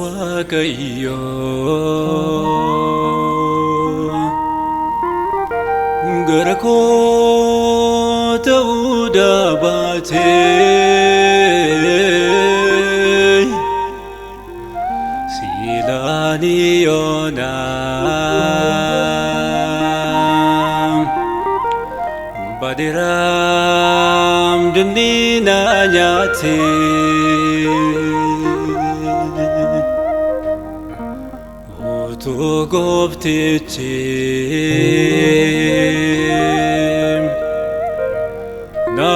Waaqayyo gara koo ta'uu baatee siilaan yoonaan badiraam dinniina nyaatee tu goftichi na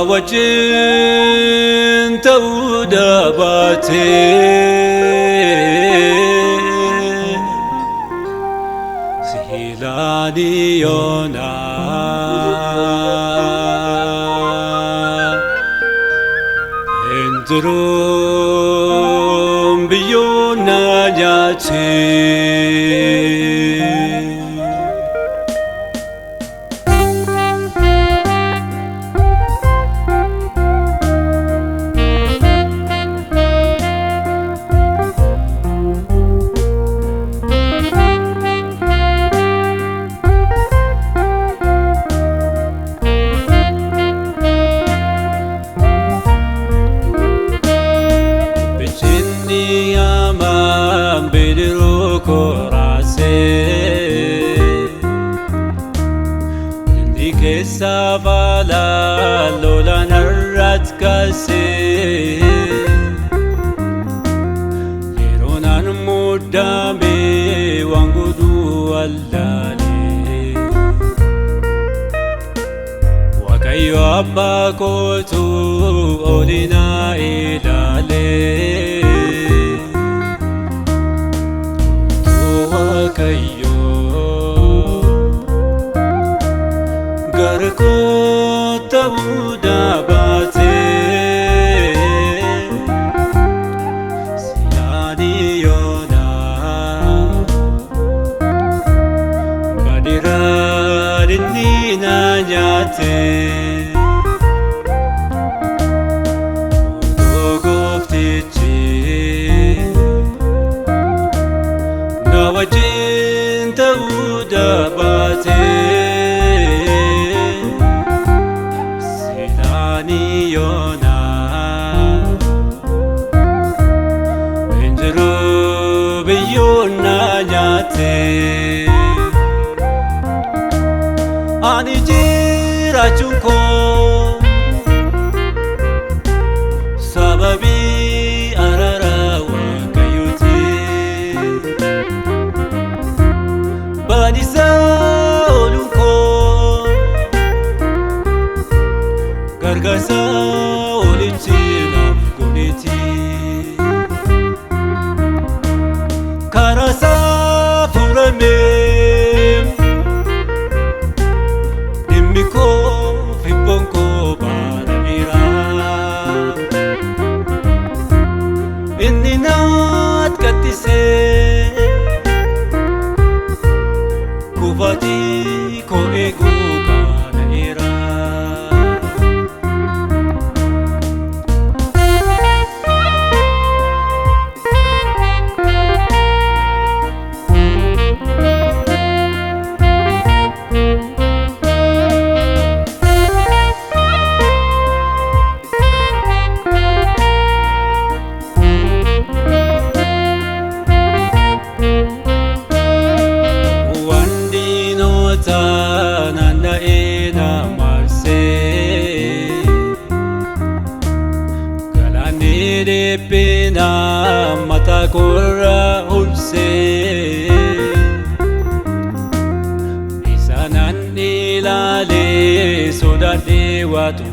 wajjin ta'uu baatee siilaan yoonaan hin jiruun biyyoon na nyaatee. Savala lola narrat kase yeronan mudame wangudu allale Waaqayyo abba kootu olina ilale Waaqayyo gara koo ta'uu baatee siilaan yoonaan badiraan dinniina nyaatee otoo gooftichi na wajjin ta'uu baatee ani jiraachuun koo sababii araara Waaqayyooti badiisa ooluun koo gargaarsa olichi naaf godheeti karaa isaa furamee Kufati ko ego kana era Pena mata korra ulse isanan ilale sodade watu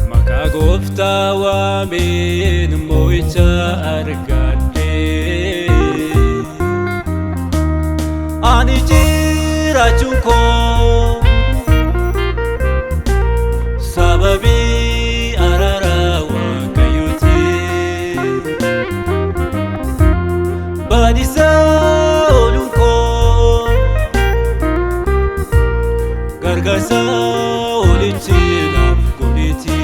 maka gofta wa min moicha argade ani jiraachuun koo sababii araara Waaqayyooti. Badiisa ooluun koo gargaarsa olichi naaf godheeti.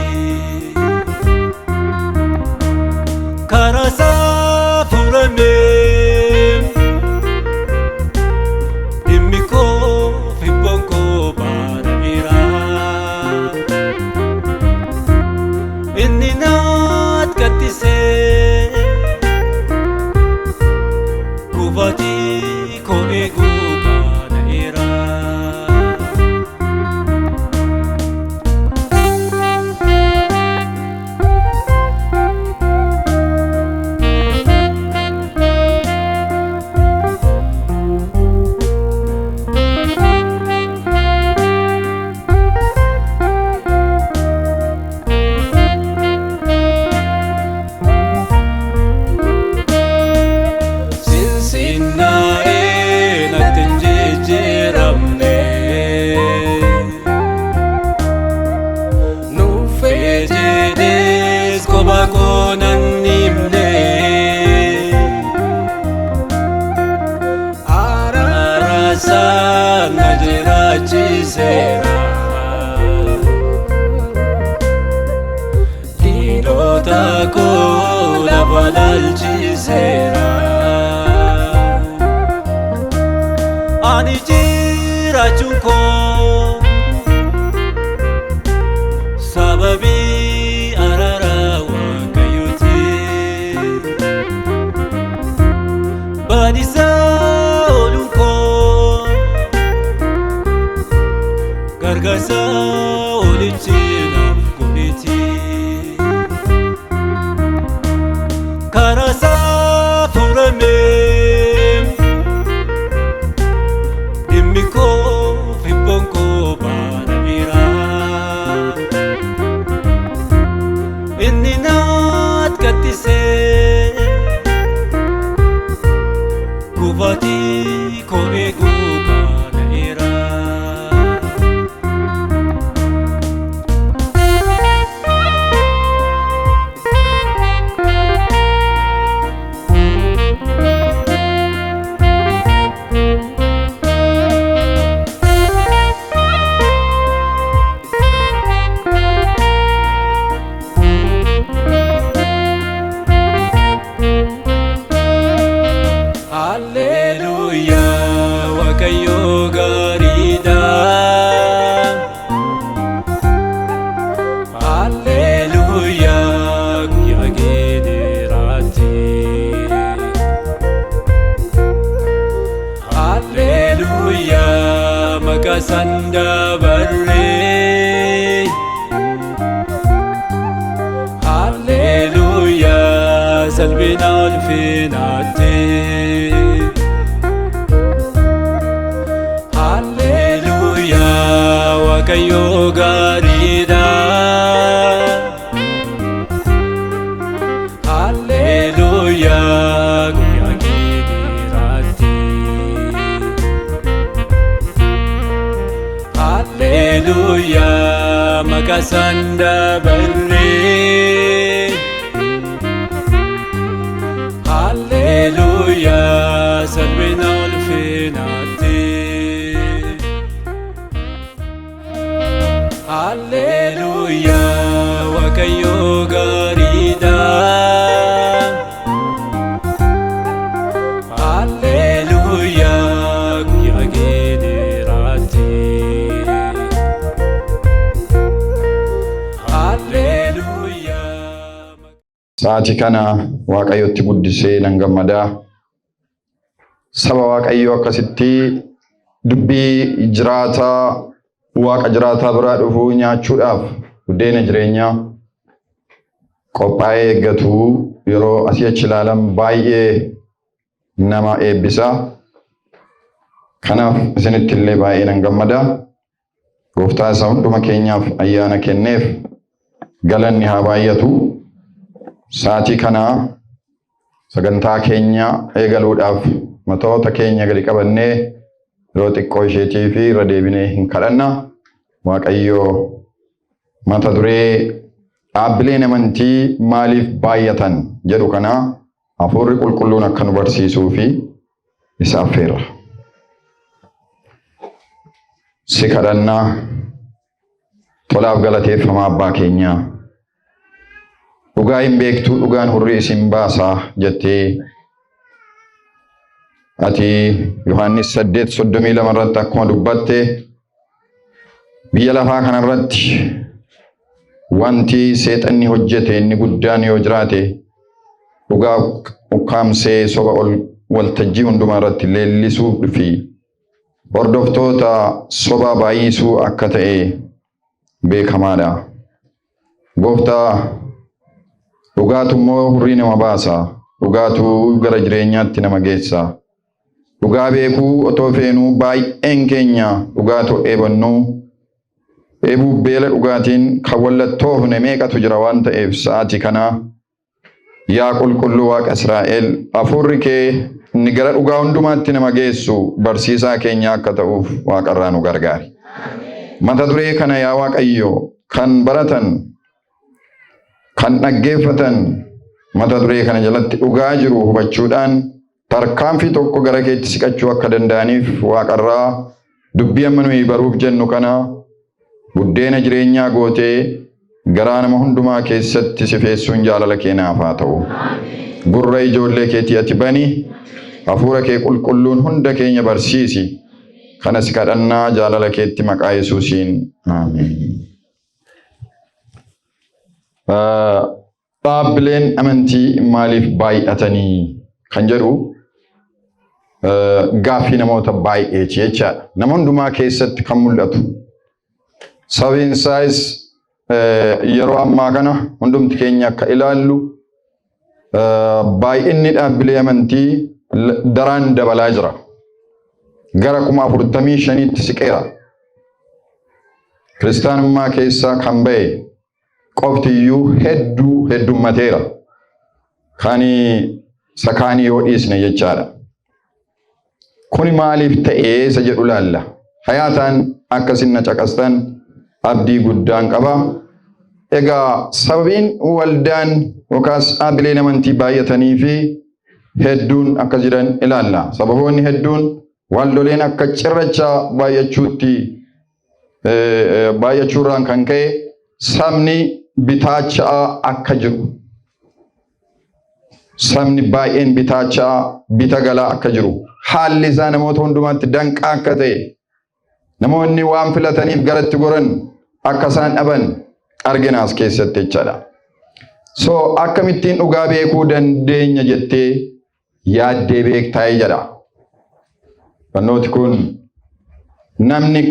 Karaa isaa furamee dhimmi koo fibboon koo baanameera. Inni naat kattisee kufaatii koo eeguu kaana'eera. Diinota koo lafa laalchiseera. Ani jiraachuun koo sababii araara Waaqayyooti. Badiisa ooluun koo gargaarsa olichi naaf godheeti. Karaa isaa furamee dhimmi koo fibboon koo baanameera. Inni naat kattisee kufaatii koo eeguu kaana'eera. Hallelujah, Waaqayyo gaariidha. Hallelujah, guyyaa geediraatti. Hallelujah, maqaa isaan dabarree. Hallelujah, salphina ulfinaatti. Waaqayyo gaariidha. Hallelujah, guyyaa geediraatti. Hallelujah, maqaa isaan dabarree. Hallelujah, salphina ulfinaatti. Hallelujah, Waaqayyo gaariidha. Hallelujah, guyyaa geediraatti. Hallelujah. Sa'aatii kana Waaqayyotti guddisee nan gammadaa. Saba Waaqayyoo akkasitti dubbii jiraataa Waaqa jiraataa biraa dhufuu nyaachuudhaaf buddeena jireenyaa qophaa'ee eeggatu yeroo asii achi ilaalan baay'ee nama eebbisa. Kanaaf isinitti illee baay'ee nan gammada. Gooftaa isa hunduma keenyaaf ayyaana kenneef galanni haa baay'atu. Sa'aatii kana sagantaa keenya eegaluudhaaf matoota keenya gadi qabannee yeroo xiqqoo isheetii fi irra deebinee hin kadhanna. Waaqayyo mata duree dhaabbileen amantii maaliif baay'atan jedhu kana Hafuurri Qulqulluun akka nu barsiisuu fi isa affeerra. Si kadhannaa. Tolaaf galateeffamaa abbaa keenyaa. Dhugaa hin beektuu dhugaan hurrii isin baasaa jettee ati Yohaannis 8:32 irratti akkuma dubbatte biyya lafaa kanarratti wanti seexanni hojjete inni guddaan yoo jiraate dhugaa ukkaamsee soba waltajjii hundumaa irratti leellisuu fi hordoftoota sobaa baay'isuu akka ta'e beekamaadha. Gooftaa dhugaatu immoo hurrii nama baasa. Dhugaatu gara jireenyaatti nama geessa. Dhugaa beekuu otoo feenuu baay'een keenya dhugaatu eebuu beela dhugaatiin kan wallattoofne meeqatu jira waan ta'eef sa'aatii kana yaa qulqulluu Waaqa Israa'el hafuurri kee inni gara dhugaa hundumaatti nama geessu barsiisaa keenya akka ta'uuf Waaqarraa nu gargaari. Mata duree kana yaa Waaqayyo kan baratan kan dhaggeeffatan mata duree kana jalatti dhugaa jiru hubachuudhaan tarkaanfii tokko gara keetti siqachuu akka danda'aniif Waaqarraa dubbii amma nuyi baruuf jennu kana buddeena jireenyaa gootee garaa nama hundumaa keessatti si feessuun jaalala keenyaaf haa ta'u. Gurra ijoollee keetii ati bani hafuura kee qulqulluun hunda keenya barsiisi. Kanas kadhannaa jaalala keetti maqaa Yesuusiin ameen. Dhaabbileen amantii maaliif baay'atanii kan jedhu gaaffii namoota baay'eeti jechaadha. Nama hundumaa keessatti kan mul'atu. Sababiin isaas yeroo ammaa kana hundumti keenya akka ilaallu baay'inni dhaabbilee amantii daraan dabalaa jira. Gara 45,000tti siqeera. Kiristaanummaa keessaa kan ba'e qoftiyyuu heddummateera. Kani sakaanii yoo dhiisne jechaadha. Kuni maaliif ta'ee isa jedhu laalla. Hayaataan akkasin na caqastan abdii guddaan qaba. Egaa sababiin waldaan yookaas dhaabbileen amantii baay'atanii fi hedduun akka jiran ilaalla. Sababoonni hedduun waldoleen akka cirracha baay'achuurraan kan ka'e sabni bitaachaa akka jiru. Sabni baay'een bitaachaa bita galaa akka jiru. Haalli isaa namoota hundumaatti danqaa akka ta'e namoonni waan filataniif garatti goran akka isaan dhaban arginaas keessatti jechaadha. So akkamittiin dhugaa beekuu dandeenya jettee yaaddee beektaa jedha. Wannooti kun namni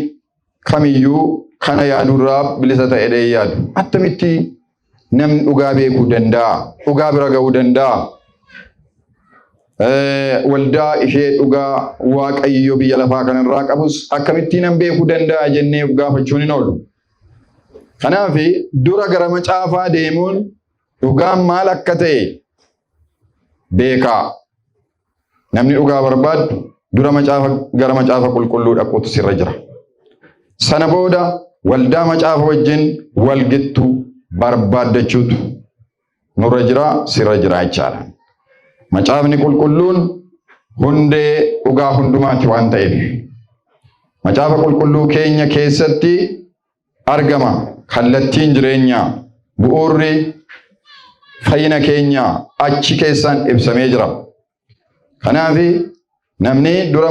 kamiyyuu kana yaadurraa bilisa ta'ee yaadu. Attamitti namni dhugaa beekuu danda'a? Dhugaa bira ga'uu danda'a? Waldaa ishee dhugaa Waaqayyo biyya lafaa kanarraa qabus akkamittiin nan beekuu danda'a jennee gaafachuun hin oolu. Kanaaf dura gara macaafaa deemuun dhugaan maal akka ta'e beekaa. Namni dhugaa barbaadu dura gara macaafa qulqulluu dhaquutu sirra jira. Sana booda waldaa macaafa wajjin walgittu barbaaddachuutu nurra jira sirra jira jechaadha. Macaafni qulqulluun hundee dhugaa hundumaati waan ta'eef. Macaafa qulqulluu keenya keessatti argama kallattiin jireenyaa bu'uurri fayyina keenyaa achi keessaan ibsamee jira. Kanaaf namni dura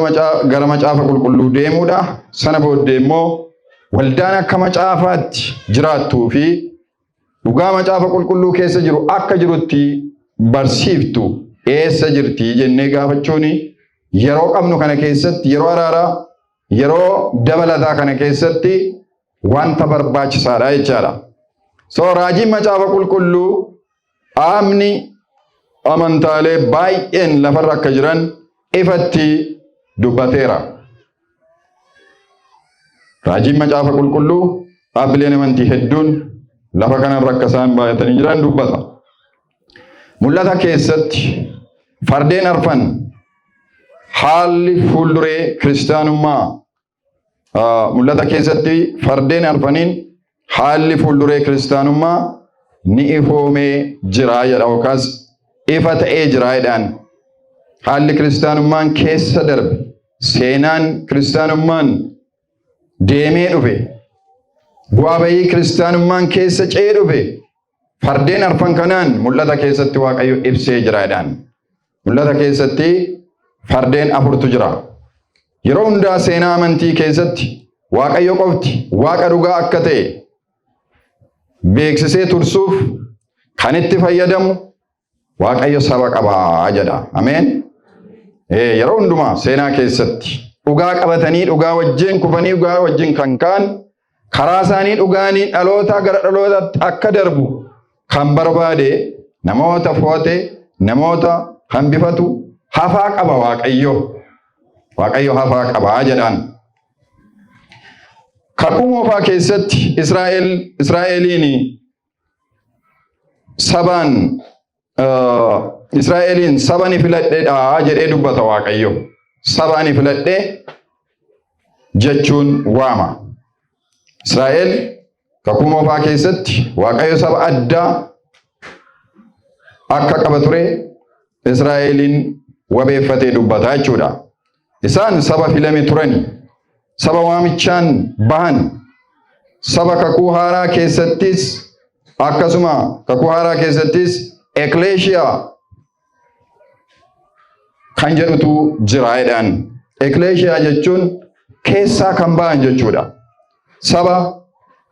gara macaafa qulqulluu deemuudha. Sana booddee immoo waldaan akka macaafaatti jiraattuu fi dhugaa macaafa qulqulluu keessa jiru akka jirutti barsiiftu eessa jirti jennee gaafachuun yeroo qabnu kana keessatti yeroo araaraa yeroo dabalataa kana keessatti wanta barbaachisaadha jechaadha. So raajiin macaafa qulqulluu dhaabni amantaalee baay'een lafarra akka jiran ifatti dubbateera. Raajiin macaafa qulqulluu dhaabbileen amantii hedduun lafa kanarra akka isaan baay'atanii jiran dubbata. Mul'ata keessatti fardeen arfan haalli fuulduree kiristaanummaa mul'ata keessatti fardeen arfaniin haalli fuulduree kiristaanummaa ni ifoomee jira jedha yookaas ifa ta'ee jira jedhaan. Haalli kiristaanummaan keessa darbe seenaan kiristaanummaan deemee dhufe bu'aa bayii kiristaanummaan keessa ce'ee dhufe fardeen arfan kanaan mul'ata keessatti Waaqayyo ibsee jira jedhaan. Mul'ata keessatti fardeen afurtu jira. Yeroo hundaa seenaa amantii keessatti Waaqayyo qofti Waaqa dhugaa akka ta'e beeksisee tursuuf kan itti fayyadamu Waaqayyo saba qabaa jedha. Ameen. Yeroo hundumaa seenaa keessatti dhugaa qabatanii dhugaa wajjin kufanii dhugaa wajjin kan ka'an karaa isaanii dhugaanii dhaloota gara dhalootaatti akka darbu kan barbaade namoota fo'ate namoota hambifatu hafaa qaba Waaqayyo. Waaqayyo hafaa qabaa jedhaan. Kakuu moofaa keessatti Israa'eliin saba ni filadheedha jedhee dubbata Waaqayyo. Saba ni filadhee jechuun waama. Israa'el kakuu moofaa keessatti Waaqayyo saba addaa akka qaba ture Israa'eliin wabeeffatee dubbata jechuudha. Isaan saba filame turani. Saba waamichaan bahan. Saba kakuu haaraa keessattis akkasuma kakuu haaraa keessattis ekleeshiyaa kan jedhutu jira jedhaan. Ekleeshiyaa jechuun keessaa kan bahan jechuudha. Saba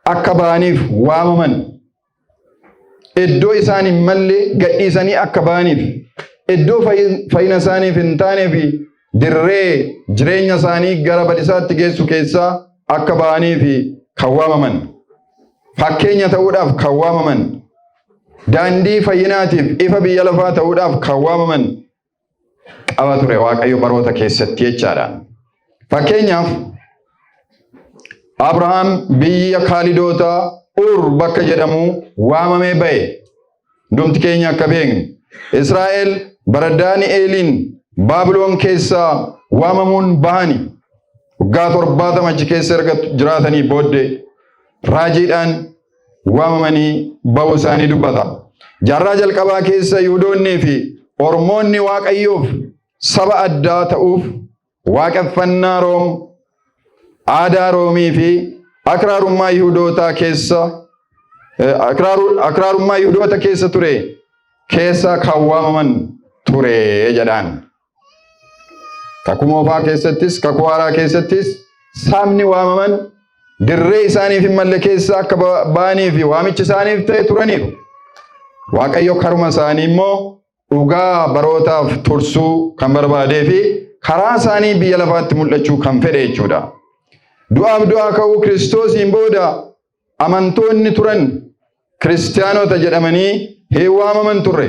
akka bahaniif waamaman. Iddoo isaan hin malle gadhiisanii akka bahaniif. Iddoo fayyina isaaniif hin taanee fi dirree jireenya isaanii gara badisaatti geessu keessaa akka bahaniif kan waamaman. Fakkeenya ta'uudhaaf kan waamaman. Daandii fayyinaatiif ifa biyya lafaa ta'uudhaaf kan waamaman qaba ture Waaqayyo baroota keessatti jechaadha. Fakkeenyaaf Abrahaam biyya Kaalidootaa Ur bakka jedhamu waamamee ba'e. Hundumti keenya akka beeknu. Israa'el bara Daani'eeliin Baabiloon keessaa waamamuun bahani. Waggaa 70 achi keessa erga jiraatanii booddee raajiidhaan waamamanii ba'uu isaanii dubbata. Jaarraa jalqabaa keessa Yihuudoonnii fi Ormoonni Waaqayyoof saba addaa ta'uuf waaqeffannaa Room, aadaa Roomii fi akraarummaa Yihuudootaa keessa ture keessa kan waamaman ture jedhaan. Kakuu moofaa keessattis kakuu haaraa keessattis sabni waamaman dirree isaaniif hin malle keessa akka ba'anii fi waamichi isaaniif ta'e turaniiru. Waaqayyo karuma isaanii immoo dhugaa barootaaf tursuu kan barbaadee fi karaa isaanii biyya lafaatti mul'achuu kan fedhe jechuudha. Du'aaf du'aa ka'uu Kiristoosiin booda amantoonni turan kiristaanota jedhamanii hin waamaman ture.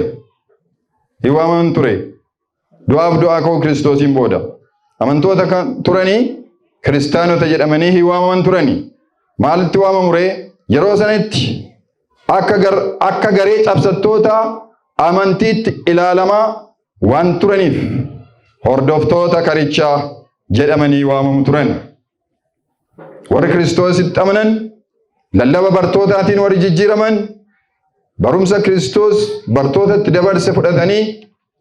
Du'aaf du'aa ka'uu Kiristoosiin booda amantoota turanii kiristaanota jedhamanii hin waamaman turanii. Maalitti waamamu ree? Yeroo sanatti akka garee cabsattoota amantiitti ilaalamaa waan turaniif hordoftoota karichaa jedhamanii waamamu turan. Warri Kiristoositti amanan lallaba bartootaatiin warri jijjiiraman barumsa Kiristoos bartootatti dabarse fudhatanii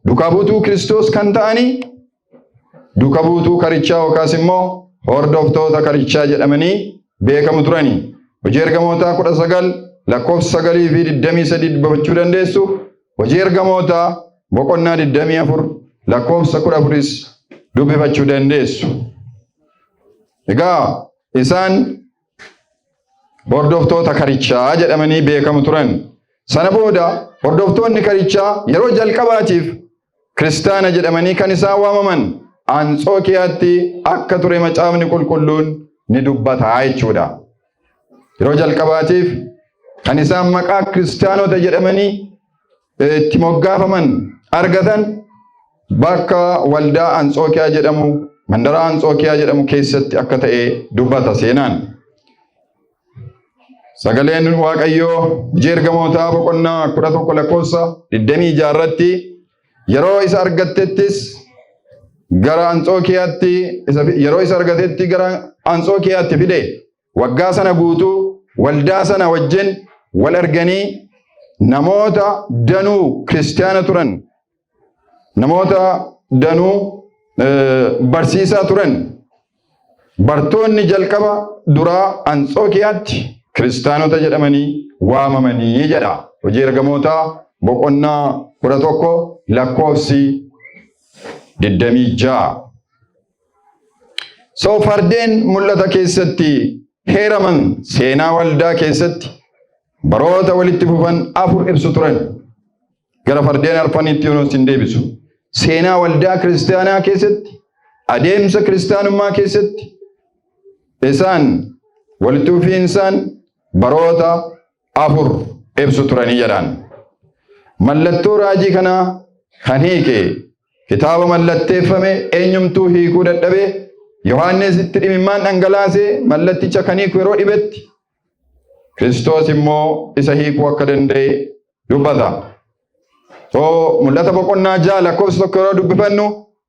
duukaa buutuu Kiristoos kan ta'anii duukaa buutuu karichaa yookaas immoo hordoftoota karichaa jedhamanii beekamu turanii. Hojii ergamootaa 19 lakkoofsa 9 fi 23 dubbachuu dandeessu. Hojii ergamootaa boqonnaa 24 lakkoofsa 14 dubbifachuu dandeessu. Egaa isaan hordoftoota karichaa jedhamanii beekamu turan. Sana booda hordoftoonni karichaa yeroo jalqabaatiif kiristaana jedhamanii kan isaan waamaman Anxookiyaatti akka ture macaafni qulqulluun ni dubbata jechuudha. Yeroo jalqabaatiif kan isaan maqaa kiristaanota jedhamanii itti moggaafaman argatan bakka waldaa Anxookiyaa jedhamu mandara Anxookiyaa jedhamu keessatti akka ta'e dubbata seenaan. Sagaleen Waaqayyoo hojii ergamootaa boqonnaa 11 lakkoofsa 26 irratti yeroo isa argattettis gara Anxookiyaatti yeroo isa argatetti gara Anxookiyaatti fide. Waggaa sana guutuu waldaa sana wajjin wal arganii namoota danuu kiristaana turan, namoota danuu barsiisaa turan. Bartoonni jalqaba duraa Anxookiyaatti kiristaanota jedhamanii waamamanii jedha. Hojii Ergamootaa boqonnaa 11 lakkoofsi 26. So fardeen mul'ata keessatti heeraman seenaa waldaa keessatti baroota walitti fufan 4 ibsu turan. Gara fardeen arfanitti yoon hin deebisu. Seenaa waldaa kiristaanaa keessatti, adeemsa kiristaanummaa keessatti isaan walitti fufiinsaan baroota 4 ibsu turanii jedhan. Mallattoo raajii kanaa kan hiike kitaaba mallatteeffame eenyumtuu hiikuu dadhabee Yohaannis itti dhimimmaan dhangalaasee mallatticha kan hiiku yeroo dhibetti Kiristoos immoo isa hiikuu akka danda'e dubbata. Mul'ata boqonnaa 6 lakkoofsa 1 yeroo dubbifannu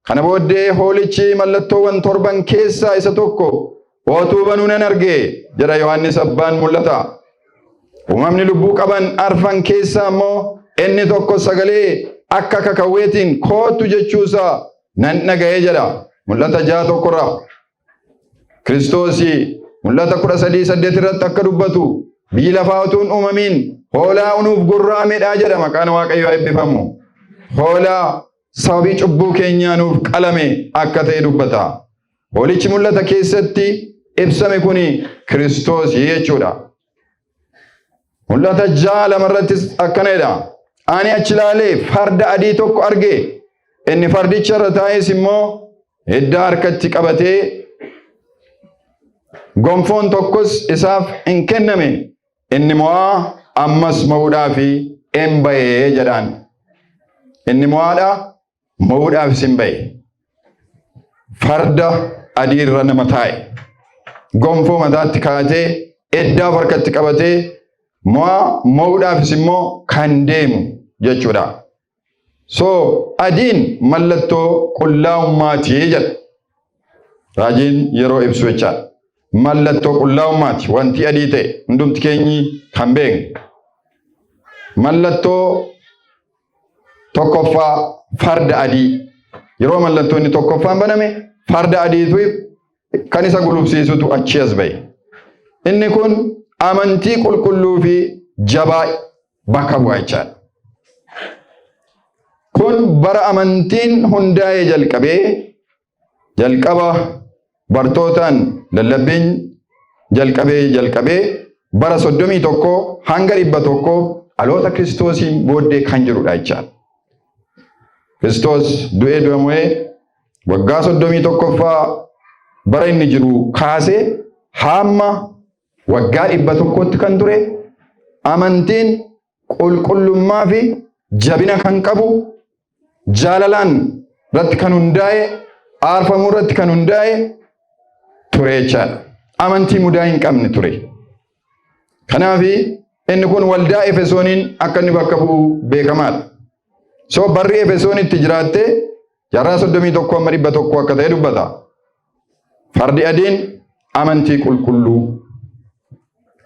kana booddee hoolichi mallattoowwan 7 keessaa isa tokko ootuu banuu nan arge jedha Yohaannis abbaan mul'ata. Uumamni lubbuu qaban arfan keessaa immoo inni tokko sagalee akka kakawweetiin kootu jechuusaa nan dhaga'ee jedha. Mul'ata 6:1 irraa. Kiristoos mul'ata 13:8 irratti akka dubbatu biyyi lafaa utuun uumamiin hoolaa unuuf gurraamedha jedha. Maqaan Waaqayyoo eebbifamu. Hoolaa sababii cubbuu keenyaa nuuf qalame akka ta'e dubbata. Hoolichi mul'ata keessatti ibsame kuni Kiristoos jechuudha. Mul'ata 6:2 irrattis akkana jedha. Ani achi ilaalee farda adii tokko arge. Inni fardicha irra taa'es immoo iddaa harkatti qabatee gonfoon tokkos isaaf hin kenname. Inni mo'aa ammas mo'uudhaaf hin ba'ee jedhaan. Inni mo'aadha mo'uudhaafis hin ba'e. Farda adii irra nama taa'e. Gonfoo mataatti kaa'atee iddaa harkatti qabatee mo'uudhaafis immoo kan deemu jechuudha. So adiin mallattoo qullaa'ummaati jedha. Raajiin yeroo ibsu jechaadha. Mallattoo qullaa'ummaati. Wanti adii ta'e hundumti keenyi kan beeknu. Mallattoo tokkoffaa farda adii. Yeroo mallattoonni tokkoffaan baname farda adiitu kan isa gulufsiisutu achi as ba'e. Inni kun amantii qulqulluu fi jabaa bakka bu'a jechaadha. Kun bara amantiin hundaa'ee jalqaba bartootaan lallabbiin jalqabee bara 31 hanga 100 dhaloota Kiristoosiin booddee kan jirudha jechaadha. Kiristoos du'ee du'amee waggaa 31ffaa bara inni jiru kaasee hamma waggaa 100tti kan ture amantiin qulqullummaa fi jabina kan qabu jaalalaan irratti kan hundaa'e aarfamuu irratti kan hundaa'e ture jechaadha. Amantii mudaa hin qabne ture. Kanaaf inni kun waldaa Efesooniin akka inni bakka bu'u beekamaadha. So barri Efesoonitti jiraatte jaarraa 31 amma 100 akka ta'e dubbata. Fardi adiin amantii qulqulluu.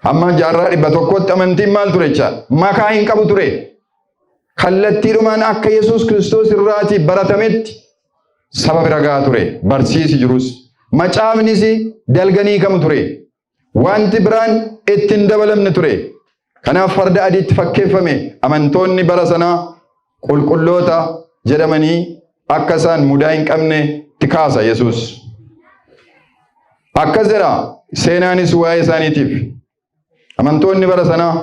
Amma jaarraa 100tti amantiin maal ture jechaadha? Makaa hin qabu ture. Kallattiidhumaan akka Yesuus Kiristoos irraatii baratametti saba bira gahaa ture. Barsiisi jirus. Macaafnis dalganii kamu ture. Wanti biraan ittiin dabalamne ture. Kanaaf farda adiitti fakkeeffame amantoonni bara sanaa qulqulloota jedhamanii akka isaan mudaa hin qabne itti kaasa Yesuus. Akkas jedha seenaanis waa'ee isaaniitiif. Amantoonni bara sanaa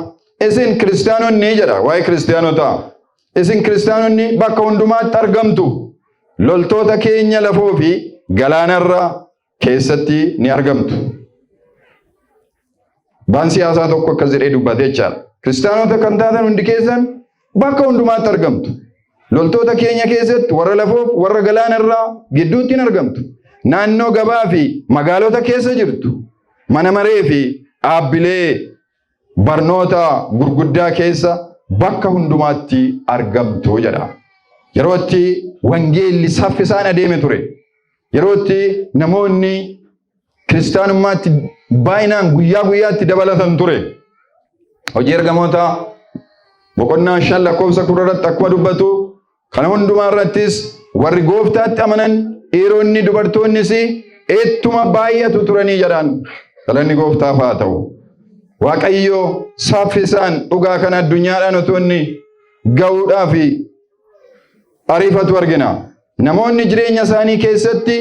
isin kiristaanonni jedha waa'ee kiristaanotaa. Isin kiristaanonni bakka hundumaatti argamtu. Loltoota keenya lafoo fi galaanarra keessatti ni argamtu. Baan siyaasaa tokko akkas jedhee dubbate jechaadha. Kiristaanota kan taatan hundi keessan bakka hundumaatti argamtu. Loltoota keenya keessatti warra lafoof warra galaanarraa gidduutti ni argamtu. Naannoo gabaa fi magaalota keessa jirtu. Mana maree fi dhaabbilee barnoota gurguddaa keessa bakka hundumaatti argamtu jedha. Yeroo itti wangeelli saffisaan adeeme ture. yerootti namoonni kiristaanummaatti baay'inaan guyyaa guyyaatti dabalatan ture. Hojii ergamoota boqonnaa 5 lakkoofsa 10 irratti akkuma dubbatu kana hundumaa irrattis warri gooftaatti amanan dhiironni dubartoonnis ittuma baay'atu turanii jedhaan. Galanni gooftaaf haa ta'u. Waaqayyo saffisaan dhugaa kana addunyaadhaan otoo inni ga'uudhaaf ariifatu argina. Namoonni jireenya isaanii keessatti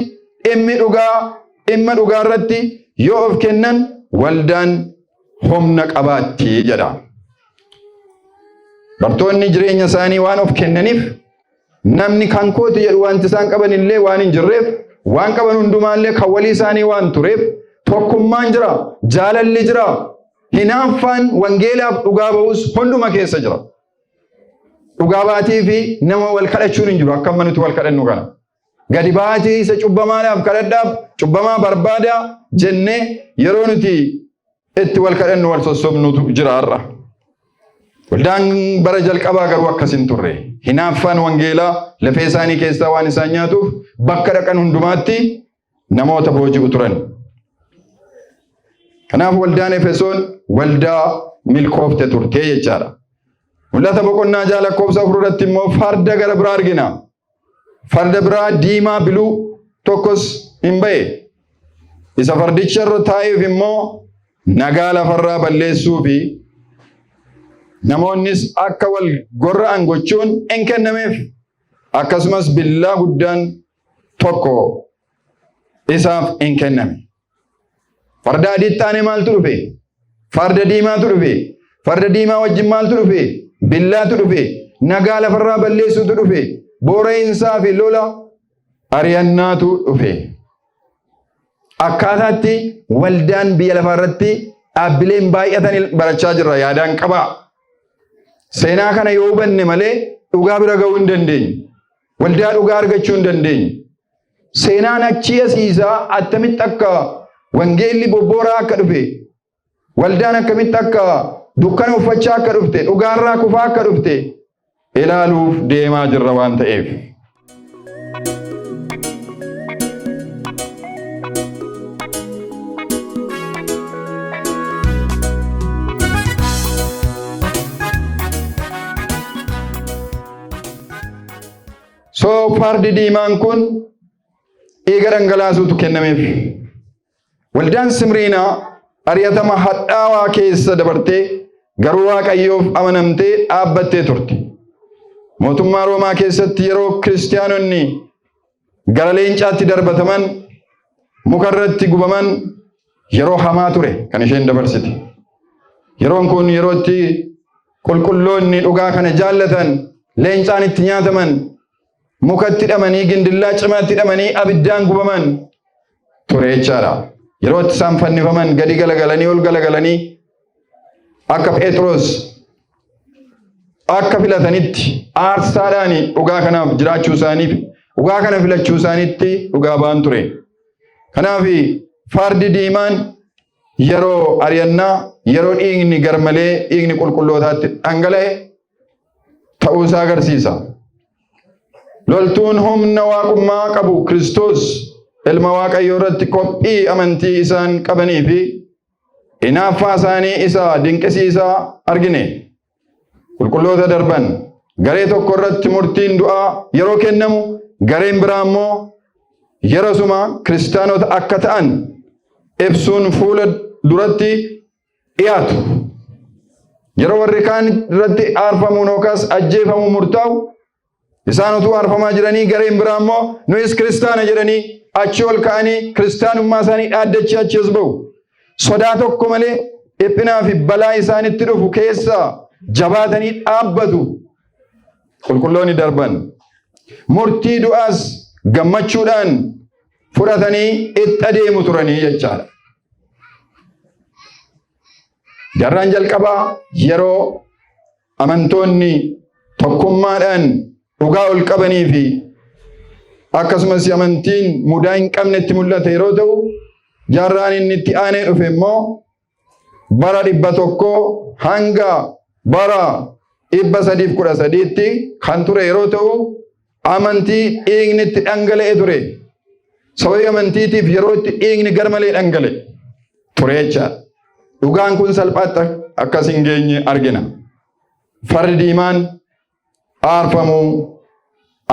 dhimma dhugaa irratti yoo of kennan waldaan humna qabaatti jedha. Bartoonni jireenya isaanii waan of kennaniif namni kan kooti jedhu wanti isaan qaban illee waan hin jirreef waan qaban hundumaallee kan walii isaanii waan tureef tokkummaan jira, jaalalli jira, hinaaffaan wangeelaaf dhugaa ba'us hunduma keessa jira. Dhugaa baatii fi nama wal kadhachuun hin jiru akka amma nuti wal kadhannu kana. Gadi baatii isa cubbamaadhaaf kadhadhaaf cubbamaa barbaadaa jennee yeroo nuti itti wal kadhannu wal sossobnutu jira har'a. Waldaan bara jalqabaa garuu akkas hin turre. Hinaaffaan wangeelaa lafee isaanii keessaa waan isaan nyaatuuf bakka dhaqan hundumaatti namoota booji'u turan. Kanaaf waldaan Efesoon waldaa milkoofte turte jechaadha. Mul'ata boqonnaa 6 lakkoofsa 4 irratti immoo farda gara biraa argina. Farda biraa diimaa biluu tokkos hin ba'e. Isa fardicha irra taa'eef immoo nagaa lafarraa balleessuu fi namoonnis akka wal gorra'an gochuun hin kennameef. Akkasumas billaa guddaan tokko isaaf hin kenname. Farda adiitti aanee maaltu dhufe? Farda diimaatu dhufe. Farda diimaa wajjin maaltu dhufe? Billaatu dhufe. Nagaa lafarraa balleessuutu dhufe. Boora'insaa fi lola ari'annaatu dhufe. Akkaataatti waldaan biyya lafarratti dhaabbileen baay'atan barachaa jirra yaadaan qabaa. Seenaa kana yoo hubanne malee dhugaa bira ga'uu hin dandeenyu. Waldaa dhugaa argachuu hin dandeenyu. Seenaan achi asiisaa attamitti akka wangeelli bobbooraa akka dhufe, waldaan akkamitti akka dukkana uffachaa akka dhufte, dhugaarraa kufaa akka dhufte ilaaluuf deemaa jirra waan ta'eef. Fardi diimaan kun dhiiga dhangalaasuutu kennameef. Waldaan Simriinaa ari'atama hadhaawaa keessa dabartee garuu Waaqayyoof amanamtee dhaabbattee turte. Mootummaa Roomaa keessatti yeroo kiristaanonni gara leencaatti darbataman, mukarratti gubaman yeroo hamaa ture kan isheen dabarsite. Yeroon kun yerootti qulqulloonni dhugaa kana jaallatan leencaan itti nyaataman, mukatti hidhamanii gindillaa cimaatti hidhamanii abiddaan gubaman ture jechaadha. Yeroo itti isaan fannifaman gadi galagalanii ol galagalanii akka Phexros akka filatanitti aarsaadhaan dhugaa kanaaf jiraachuu isaaniif dhugaa kana filachuu isaaniitti dhugaa ba'an ture. Kanaaf fardi diimaan yeroo ari'annaa yeroo dhiigni garmalee dhiigni qulqullootaatti dhangala'e ta'uu isaa agarsiisa. Loltuun humna waaqummaa qabu Kiristoos ilma Waaqayyoo irratti qophii amantii isaan qabanii fi hinaaffaa isaanii isa dinqisiisaa argine. Qulqulloota darban garee tokko irratti murtiin du'aa yeroo kennamu gareen biraa immoo yerosuma kiristaanota akka ta'an ibsuun fuula duratti dhiyaatu. Yeroo warri kaan irratti aarfamuun yookaas ajjeefamuu murtaa'u isaan utuu aarfamaa jiranii gareen biraa immoo nuyis kiristaana jedhanii achi ol ka'anii kiristaanummaa isaanii dhaaddachii achi as ba'u. Sodaa tokko malee dhiphinaa fi balaa isaanitti dhufu keessaa jabaatanii dhaabbatu. Qulqulloonni darban murtii du'aas gammachuudhaan fudhatanii itti adeemu turanii jechaadha. Jarraan jalqabaa yeroo amantoonni tokkummaadhaan dhugaa ol qabanii fi akkasumas amantiin mudaa hin qabne itti mul'ate yeroo ta'u, jarraan inni itti aanee dhufe immoo bara 100 hanga bara 313tti kan ture yeroo ta'u, amantii dhiigni itti dhangala'e ture. Sababii amantiitiif yeroo itti dhiigni garmalee dhangale tureecha. Dhugaan kun salphaatti akkas hin geenye argina. Fardi diimaan aarfamuu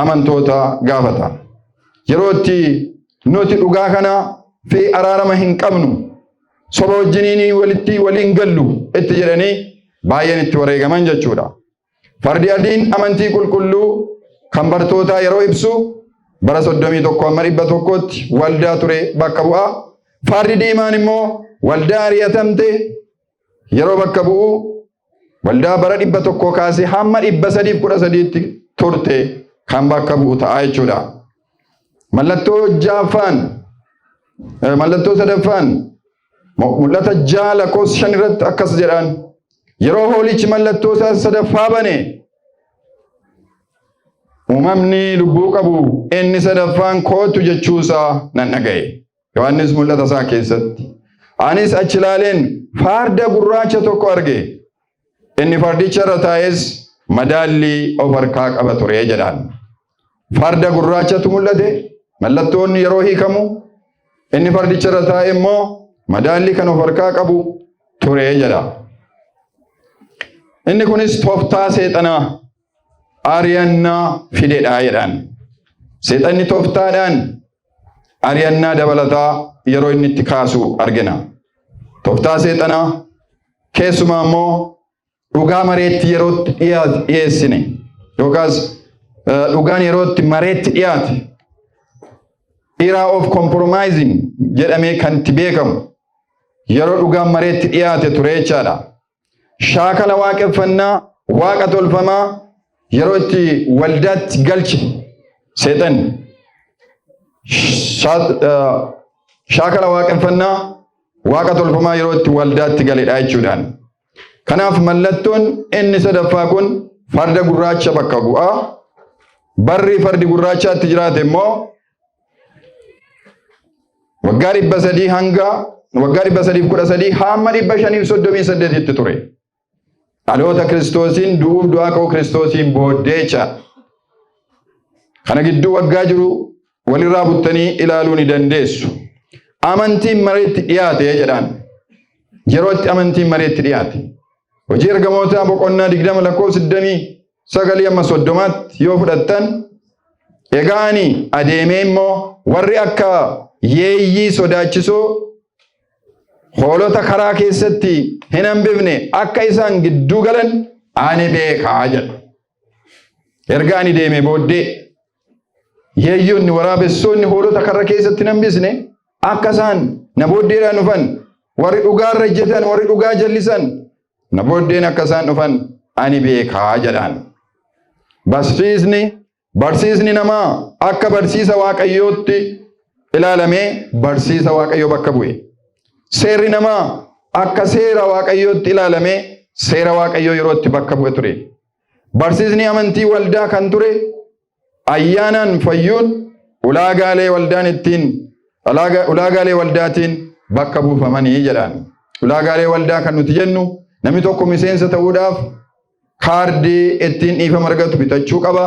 amantoota gaafata. Yeroo itti nuti dhugaa kana fi araarama hin qabnu soba wajjiniin waliin gallu itti jedhanii baay'een itti wareegaman jechuudha. Fardi adiin amantii qulqulluu kan bartootaa yeroo ibsu bara 31 amma 100tti waldaa ture bakka bu'a. Fardi diimaan immoo waldaa ari'atamte yeroo bakka bu'u waldaa bara 100 kaasee hamma 313tti turte kan bakka bu'u ta'a jechuudha. Mallattoo sadaffaan mul'ata jaala kos 5 irratti akkas jedhaan yeroo hoolichi mallattoo isaa sadaffaa bane uumamni lubbuu qabu inni sadaffaan kootu jechuusaa nan dhaga'e. Yohaannis mul'ata isaa keessatti. Anis achi ilaaleen farda gurraacha tokko arge. Inni fardicha irra taa'es madaallii of harkaa qaba ture jedhaan. Farda gurraachatu mul'ate mallattoonni yeroo hiikamu inni fardicha irra taa'e immoo madaallii kan of harkaa qabu ture jedha. Inni kunis tooftaa seexanaa ari'annaa fidedhaa jedhaan. Seexanni tooftaadhaan ari'annaa dabalataa yeroo inni itti kaasu argina. Tooftaa seexanaa keessumaa immoo dhugaa mareetti yerootti dhiyeessine yookaas dhugaan yerootti mareetti dhiyaate era of compromising jedhamee kan itti beekamu yeroo dhugaan mareetti dhiyaate ture jechaadha. Shaakala waaqeffannaa waaqa tolfamaa yeroo itti waldaatti galche seexan shaakala waaqeffannaa waaqa tolfamaa yeroo itti waldaatti galedha jechuudhaan. Kanaaf mallattoon inni sadaffaa kun farda gurraacha bakka bu'a. Barri fardi gurraachaatti jiraate immoo waggaa 300 hanga waggaa 313 hamma 538 ture. Dhaloota Kiristoosiin du'uuf du'aa ka'uu Kiristoosiin booddeecha. Kana gidduu waggaa jiru walirraa buttanii ilaaluu ni dandeessu. Amantiin mareetti dhiyaate jedhaan. Yerootti amantiin mareetti dhiyaate. Hojii ergamootaa boqonnaa 20 lakkoofsa 29 amma 30tti yoo fudhattan egaa ani adeemee immoo warri akka yeeyyii sodaachisoo hoolota karaa keessatti hin hambifne akka isaan gidduu galan ani beekaa jedha. Erga ani deemee booddee yeeyyoonni waraabessoonni hoolota karaa keessatti hin hambisne akka isaan na booddeedhaan dhufan warri dhugaa irra ejjetan warri dhugaa jallisan na booddeen akka isaan dhufan ani beekaa jedhaan. Barsiisni namaa akka barsiisa waaqayyootti ilaalamee barsiisa waaqayyoo bakka bu'e. Seerri namaa akka seera waaqayyootti ilaalamee seera waaqayyoo yerootti bakka bu'e ture. Barsiisni amantii waldaa kan ture ayyaanaan fayyuun ulaagaalee waldaatiin bakka buufamanii jedhaan. Ulaagaalee waldaa kan nuti jennu namni tokko miseensa ta'uudhaaf kaardii ittiin dhiifama argatu bitachuu qaba.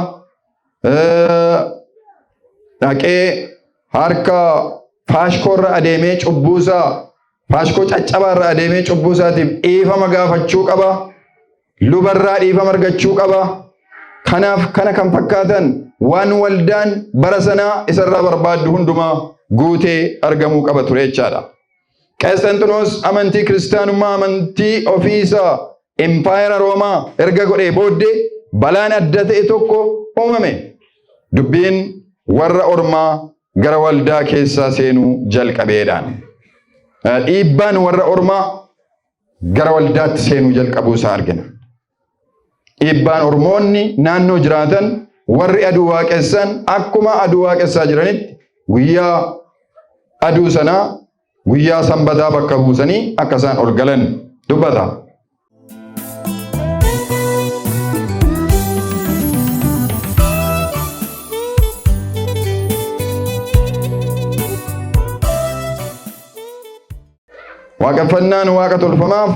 Dhaqee harka faashkoorra adeemee cubbuusaa faashkoo caccabaarra adeemee cubbuusaatiif dhiifama gaafachuu qaba. Lubarraa dhiifama argachuu qaba. Kanaaf kana kan fakkaatan waan waldaan bara sanaa isarraa barbaaddu hundumaa guutee argamuu qaba ture jechaadha. Qeesxanxinoos amantii kiristaanummaa amantii ofiisaa impaayera Roomaa erga godhee booddee balaan adda ta'e tokko uumame. Dubbiin warra ormaa gara waldaa keessaa seenuu jalqabeedhaan. Dhiibbaan warra ormaa gara waldaatti seenuu jalqabuu isaa argina. Dhiibbaan ormoonni naannoo jiraatan warri aduu waaqessan akkuma aduu waaqessaa jiranitti guyyaa aduu sanaa guyyaa sanbataa bakka buusanii akka isaan ol galan dubbata. Waaqeffannaan waaqa tolfamaaf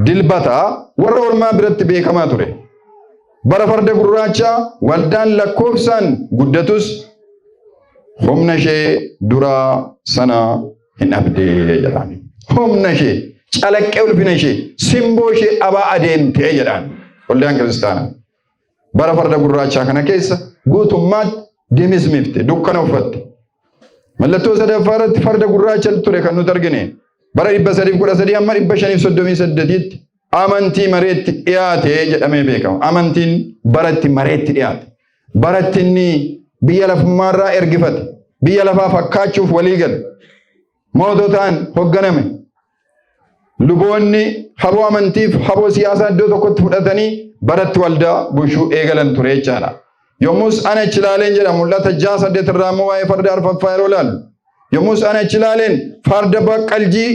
dilbataa warra ormaa biratti beekamaa ture. Bara farda gurraachaa waldaan lakkoofsaan guddatus humna ishee dura sana hin dhabdee jedhaan. Humna ishee calaqqee ulfina ishee simboo ishee dhabaa adeemtee jedhaan waldaan kiristaanaa. Bara farda gurraachaa kana keessa guutummaatti dimismifte dukkana uffatte. Mallattoo sadaffaa irratti farda gurraacha ture kan nuti argine. Bara 313 amma 538tti amantii mareetti dhiyaate jedhamee beekama. Amantiin baratti mareetti dhiyaate. Baratti inni biyya lafummaarraa ergifate. Biyya lafaa fakkaachuuf walii gale. Moototaan hoogganame. Luboonni haboo amantiif haboo siyaasaa iddoo tokkotti fudhatanii baratti waldaa bushuu eegalan ture jechaadha. Yommus ana achi ilaaleen jedha mul'ata 6:8 irraa immoo waa'ee farda arfaffaa yeroo ilaallu. Yommus ana achi ilaaleen farda baqqaljii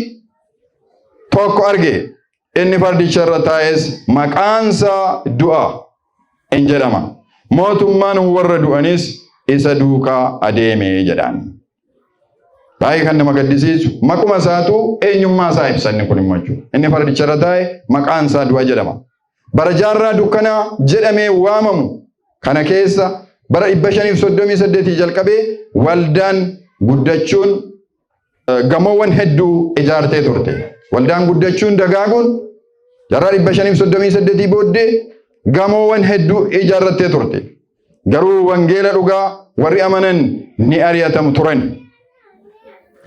tokko arge. Inni fardicha irra taa'es maqaansaa du'a in jedhama. Mootummaan warra du'anis isa duukaa adeemee jedhaan. Baay'ee kan nama gaddisiisu maquma isaatu eenyummaa isaa ibsanni kun immoo jechuudha. Inni fardicha irra taa'e maqaansaa du'a jedhama. Bara jaarraa dukkanaa jedhamee waamamu kana keessa bara 538 jalqabee waldaan guddachuun gamoowwan hedduu ijaartee turte. Waldaan guddachuun dagaaguun jaarraa 538 booddee gamoowwan hedduu ijaarrattee turte. Garuu wangeela dhugaa warri amanan ni ari'atamu turan.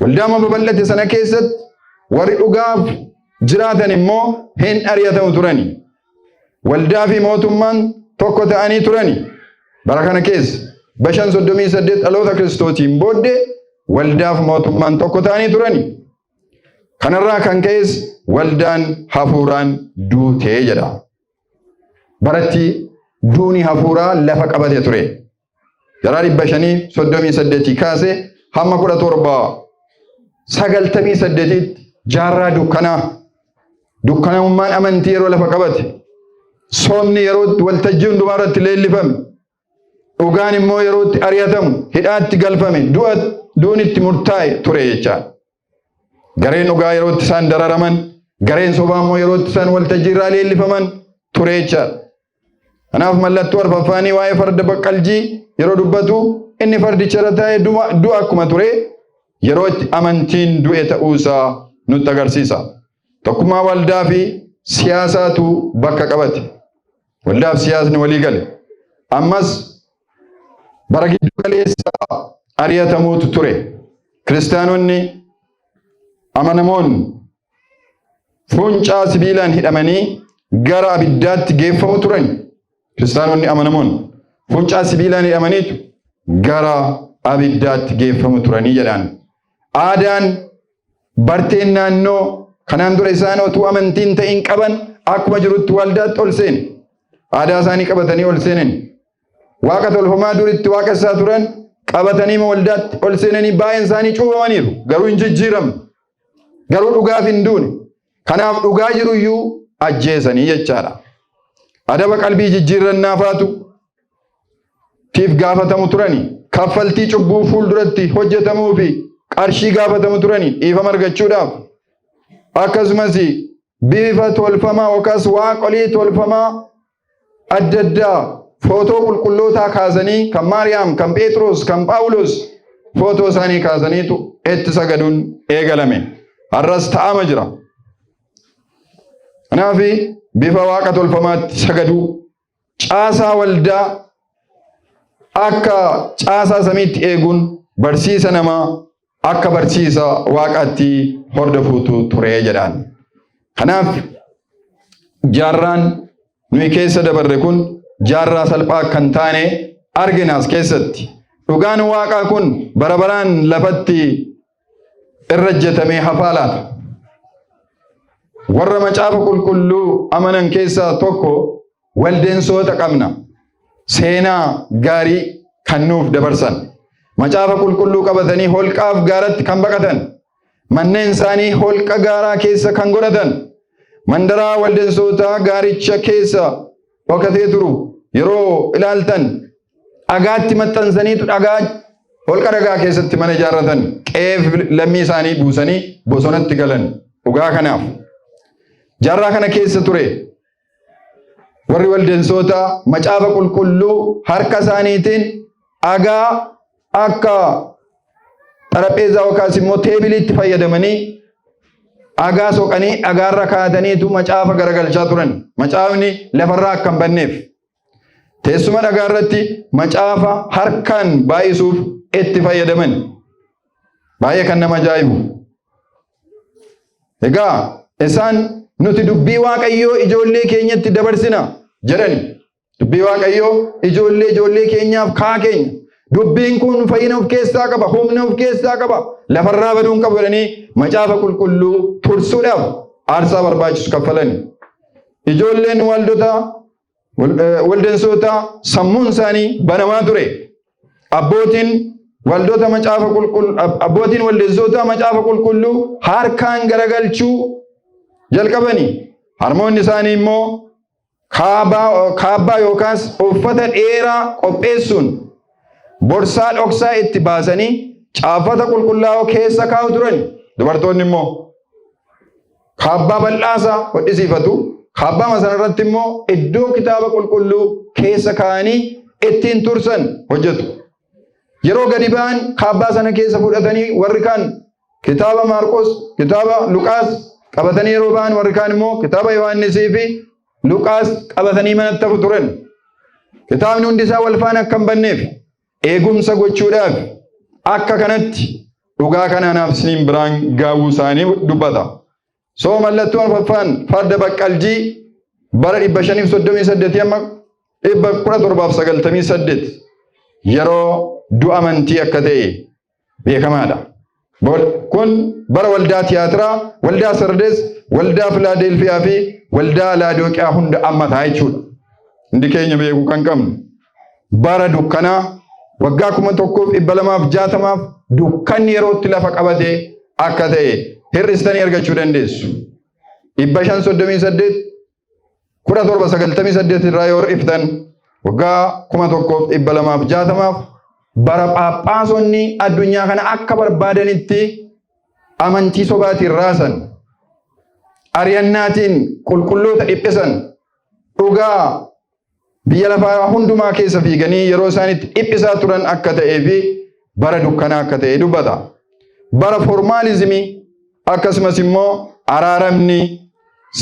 Waldaa babal'ate sana keessatti warri dhugaaf jiraatan immoo hin ari'atamu turani. Waldaa fi mootummaan tokko ta'anii turani. Bara kana keessa 538 dhaloota Kiristoosiin booddee waldaaf mootummaan tokko ta'anii turani. Kanarraa kan ka'es waldaan hafuuraan duutee jedha. Baratti duuni hafuuraa lafa qabate ture. Jaraa 538 kaasee hamma 1798tti jaarraa dukkanaa. Dukkanummaan amantii yeroo lafa qabate. Soomni yeroo waltajjii hundumaa irratti leellifame. Dhugaan immoo yeroo itti ari'atamu, hidhaatti galfame, du'uun itti murtaa'e ture jechaadha. Gareen dhugaa yeroo itti isaan dararaman, gareen sobaa immoo yeroo itti isaan waltajjii irraa leellifaman ture jechaadha. Kanaaf mallattoo arfaffaanii waa'ee farda baqqaljii yeroo dubbatu inni fardicha irra taa'ee du'a akkuma ture yeroo itti amantiin du'e ta'uusaa nutti agarsiisa. Tokkummaa waldaa fi siyaasaatu bakka qabate. Waldaaf siyaasni walii gale. Ammas bara giddu galeessa ari'atamuutu ture. Kiristaanonni amanamoon fuuncaa sibiilaan hidhamanii gara abiddaatti geeffamu turan. Kiristaanonni amanamoon fuuncaa sibiilaan hidhamaniitu gara abiddaatti geeffamu turanii jedhaan. Aadaan barteen naannoo kanaan dura isaan otuu amantiin ta'in qaban akkuma jirutti waldaatti ol seene. Aadaa isaanii qabatanii ol seenan. Waaqa tolfamaa duritti waaqessaa turan qabatanii waldaatti ol seenanii baay'een isaanii cuubamaniiru. Garuu hin jijjiiramne. Garuu dhugaaf hin duune. Kanaaf dhugaa jiru iyyuu ajjeesanii jechaadha. Adaba qalbii jijjiirrannaafaatu tiif gaafatamu turani. Kaffaltii cubbuu fuulduratti hojjetamuu fi qarshii gaafatamu turani dhiifama argachuudhaaf. Akkasumas bifa tolfamaa yookaas waaqolii tolfamaa adda addaa footoo qulqullootaa kaasanii kan Maariyaam, kan Phexros, kan Phaawulos footoo isaanii kaasaniitu itti sagaduun eegalame. Har'as ta'ama jira. Kanaaf bifa waaqa tolfamaatti sagaduu caasaa waldaa akka caasaa samiitti eeguun barsiisa namaa akka barsiisa waaqaatti hordofuutu ture jedhaan. Kanaaf jaarraan nuyi keessa dabarre kun jaarraa salphaa kan taane arginaas keessatti. Dhugaan waaqaa kun bara baraan lafatti irra hojjetamee hafaa laata. Warra macaafa qulqulluu amanan keessaa tokko waldeensoota qabna. Seenaa gaarii kan nuuf dabarsan. Macaafa qulqulluu qabatanii holqaaf gaaratti kan baqatan. Manneen isaanii holqa gaaraa keessa kan godhatan. Mandaraa waldeensotaa gaaricha keessa dhokatee turu yeroo ilaaltan dhagaatti maxxansaniitu holqa dhagaa keessatti mana ijaarratan. Qe'ee lammii isaanii buusanii bosonatti galan. Dhugaa kanaaf. Jaarraa kana keessa ture. Warri waldeensotaa macaafa qulqulluu harka isaaniitiin dhagaa akka xarapheezaa yookaas immoo teebiliitti fayyadamanii dhagaa soqanii dhagaarra kaa'ataniitu macaafa garagalchaa turan. Macaafni lafarraa akka hin banneef. Teessuma dhagaarratti macaafa harkaan baay'isuuf itti fayyadaman. Baay'ee kan nama ajaa'ibu. Egaa isaan nuti dubbii Waaqayyoo ijoollee keenyatti dabarsina jedhani. Dubbii Waaqayyoo ijoollee keenyaaf kaa keenya. Dubbiin kun fayyina of keessaa qaba, humna of keessaa qaba, lafarraa baduun qabu jedhanii macaafa qulqulluu tursuudhaaf aarsaa barbaachisu kaffalani. Ijoolleen waldensoota sammuun isaanii banamaa ture. Abbootiin waldensoota macaafa qulqulluu harkaan garagalchuu jalqabani. Harmoonni isaanii immoo kaabbaa yookaas uffata dheeraa qopheessuun borsaa dhoksaa itti baasanii caafata qulqullaa'oo keessa kaa'u turan. Dubartoonni immoo kaabbaa bal'aasaa hodhisiifatu. Kaabbaa sanarratti immoo iddoo kitaaba qulqulluu keessa kaa'anii ittiin tursan hojjetu. Yeroo gadi ba'an kaabbaa sana keessa fudhatanii warri kaan kitaaba Maarqos, kitaaba Luqaas qabatanii yeroo ba'an warri kaan immoo kitaaba Yohaannisii fi Luqaas qabatanii manatti hafu turan. Kitaabni hundi isaa wal faana akka hin banneef eegumsa gochuudhaaf akka kanatti dhugaa kanaanaaf isiniin biraan gaawuu isaanii dubbata. So mallattoon arfaffaan farda baqqaljii bara 538 amma 1798 yeroo du'a amantii akka ta'e beekamaadha. Kun bara waldaa tiyaatiraa, waldaa Sardees, waldaa Filaadelfiyaa fi waldaa Laadoqiyaa hunda ammataa jechuudha. Hundi keenya beekuu kan qabnu. Bara dukkanaa waggaa 1260 dukkanni yerootti lafa qabate akka ta'e hir'istanii argachuu dandeessu. 538 1798 irraa yoo iftan waggaa 1260 bara Phaaphaasonni addunyaa kana akka barbaadanitti amantii sobaatiin raasan, ari'annaatiin qulqulloota dhiphisan, dhugaa biyya lafaa hundumaa keessa fiiganii yeroo isaanitti dhiphisaa turan akka ta'ee fi bara dukkanaa akka ta'e dubbata. Bara formaalizimii akkasumas immoo araaramni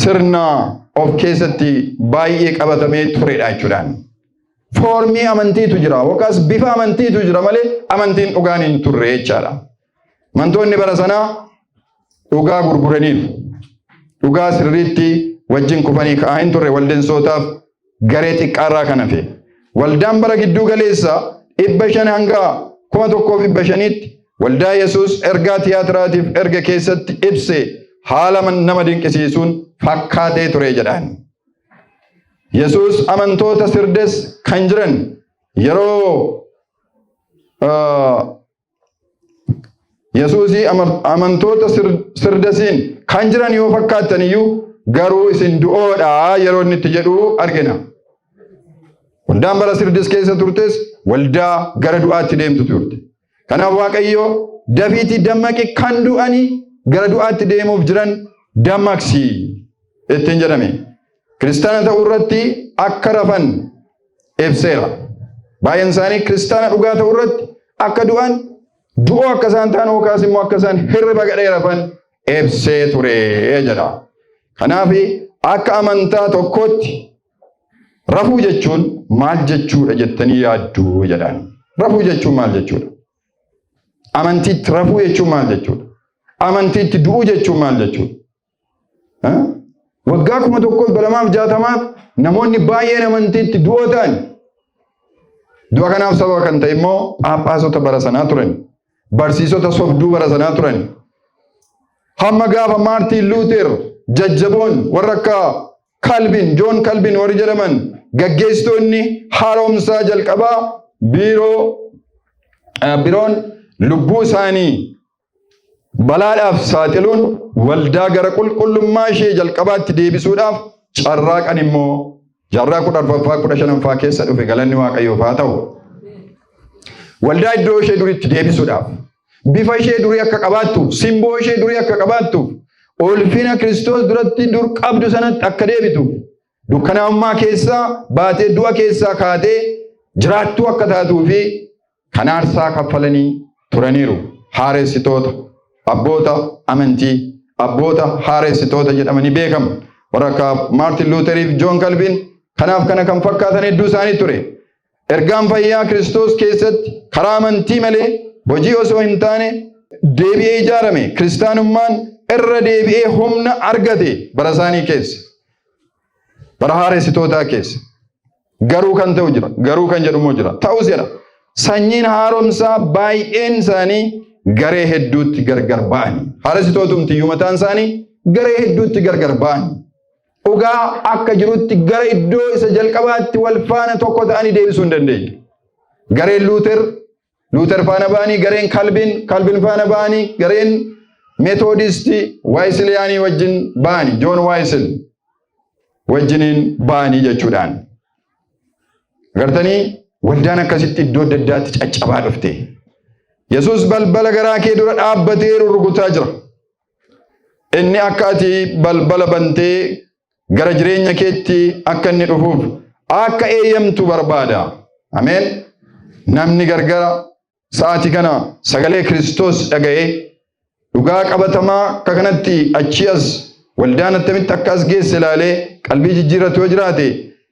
sirna of keessatti baay'ee qabatamee turedha jechuudhaan. Foormii amantiitu jira yookaas bifa amantiitu jira malee amantiin dhugaan hin turre jechaadha. Amantoonni bara sanaa dhugaa gurguraniiru. Dhugaa sirriitti wajjin kufanii ka'aa hin turre waldensootaaf garee xiqqaarraa kan hafe. Waldaan bara gidduu galeessa 500 hanga 1500tti waldaa Yesuus ergaa tiyaatiraatiif erga keessatti ibse haala nama dinqisiisuun fakkaatee ture jedhaan. Yesuus amantoota Sirdes kan jiran yeroo Yesuusii amantoota Sirdesiin kan jiran yoo fakkaatan iyyuu garuu isin du'oodha yeroo inni itti jedhu argina. Waldaan bara Sirdes keessa turtes waldaa gara du'aatti deemtu turte. Kanaaf Waaqayyo dafiitii dammaqi kan du'anii gara du'aatti deemuuf jiran dammaqsi ittiin jedhame. Kiristaana ta'uu irratti akka rafan ibseera. Baay'een isaanii kiristaana dhugaa ta'uu irratti akka du'an du'oo akka isaan ta'an yookaas immoo akka isaan hirriba gadhee rafan ibsee ture jedha. Kanaaf akka amantaa tokkootti rafuu jechuun maal jechuudha jettanii yaaddu jedhaan. Rafuu jechuun maal jechuudha? Amantiitti rafuu jechuun maal jechuudha? Amantiitti du'uu jechuun maal jechuudha? Waggaa 1260 namoonni baay'een amantiitti du'oo ta'an. Du'a kanaaf sababa kan ta'e immoo Phaaphaasota bara sanaa turan. Barsiisota sobduu bara sanaa turan. Hamma gaafa Maartiin Luuter jajjaboon warra akka Kalvin, Joon Kalvin warri jedhaman gaggeessitoonni haaromsaa jalqabaa biroon lubbuu isaanii balaadhaaf saaxiluun waldaa gara qulqullummaa ishee jalqabaatti deebisuudhaaf carraaqan immoo jaarraa 14ffaa 15ffaa keessa dhufe galanni Waaqayyoof haa ta'u. Waldaa iddoo ishee duriitti deebisuudhaaf bifa ishee durii akka qabaattuuf simboo ishee durii akka qabaattuuf ulfina Kiristoos duratti dur qabdu sanatti akka deebituuf dukkanaa'ummaa keessaa baatee du'a keessaa kaatee jiraattuu akka taatuu fi kan aarsaa kaffalanii turaniiru. haaressitoota, abboota amantii, abboota haaressitoota jedhamanii beekamu. Warra akka Maartin Luuteriif Joon Kalviin kanaaf kana kan fakkaatan hedduu isaanii ture. Ergaan fayyaa Kiristoos keessatti karaa amantii malee hojii osoo hin taane deebi'ee ijaarame. Kiristaanummaan irra deebi'ee humna argate bara isaanii keessa. Bara haaressitootaa keessa. Garuu kan ta'u jira. Garuu kan jedhamu jira. Ta'us jedha. Sanyiin haaromsaa baay'een isaanii garee hedduutti gargar ba'anii. Haaressitootumtiyyuu mataan isaanii garee hedduutti gargar ba'anii. Dhugaa akka jirutti gara iddoo isa jalqabaatti wal faana tokko ta'anii deebisuu hin dandeenye. Gareen Luuter faana ba'anii, gareen Kalvin faana ba'anii, gareen Meetoodistii Waayisiliyaanii wajjin ba'anii, Joon Waayisil wajjiniin ba'anii jechuudhaan. Agartanii waldaan akkasitti iddoo adda addaatti caccabaa dhufte. Yesuus balbala garaa kee dura dhaabbatee rurrukutaa jira. Inni akka ati balbala bantee gara jireenya keetti akka inni dhufuuf akka eeyyamtu barbaada. Ameen. Namni gargara sa'aatii kana sagalee Kiristoos dhaga'ee dhugaa qabatamaa akka kanatti achi as waldaan attamitti akka as geesse ilaalee qalbii jijjiirratu yoo jiraate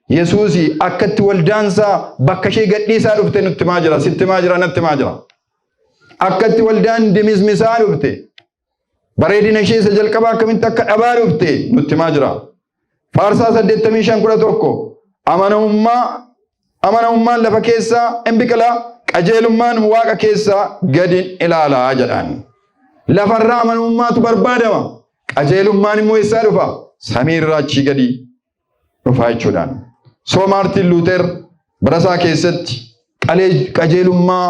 Yesuus akkatti waldaansaa bakka ishee gadhiisaa dhufte nutti maa jira, sitti maa jira, natti maa jira. Akkatti waldaan dimismisaa dhufte bareedina ishee isa jalqabaa akkamitti akka dhabaa dhufte nutti maa jira. Faarsaa 85:11 amanamummaan lafa keessaa hin biqilaa, qajeelummaan waaqa keessaa gadi ilaalaa jedhaan. Lafarraa amanamummaatu barbaadama, qajeelummaan immoo eessaa dhufa? Samiirraa achii gadi dhufa jechuudhaan. Soo Maartin Luuter barasaa keessatti qajeelummaa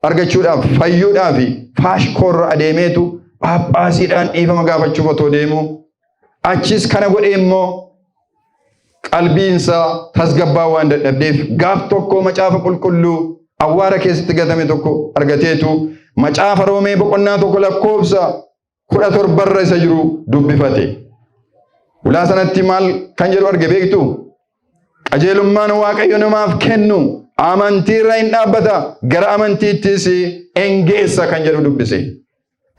argachuudhaaf, fayyuudhaaf faashkoorra adeemeetu Phaaphaasiidhaan dhiifama gaafachuuf otoo deemu achis kana godhee immoo qalbiinsaa tasgabbaa waan dadhabdeef gaaf tokko macaafa qulqulluu awwaara keessatti gatame tokko argateetu macaafa Roomee boqonnaa tokko lakkoofsa 17 isa jiru dubbifate. Ulaa sanatti maal kan jedhu arge beektu? Qajeelummaan Waaqayyo namaaf kennu amantii irraa hin dhaabbata, gara amantiittis hin geessa kan jedhu dubbise.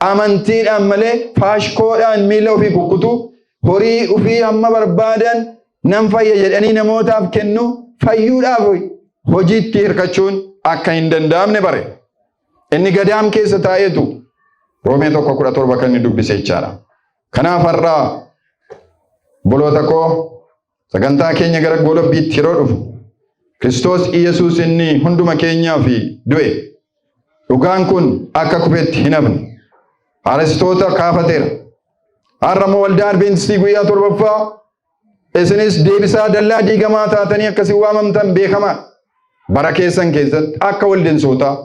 Amantiidhaan malee faashkoodhaan miila ofii kukkutu, horii ofii hamma barbaadan nan fayya jedhanii namootaaf kennu, fayyuudhaaf hojiitti hirkachuun akka hin danda'amne bare. Inni gadaam keessa taa'eetu Roomee 1:17 kan inni dubbise jechaadha. Kanaaf har'aa boloota koo sagantaa keenya gara goolabbiitti yeroo dhufu Kiristoos Iyesuus inni hunduma keenyaaf du'e. Dhugaan kun akka kufeetti hin hafne. Haaressitoota kaafateera. Har'ammoo waldaa Adventistii guyyaa 7ffaa isinis deebisaa dallaa diigamaa taatanii akkasiin waamamtan beekamaa. Bara keessan keessatti akka waldensootaa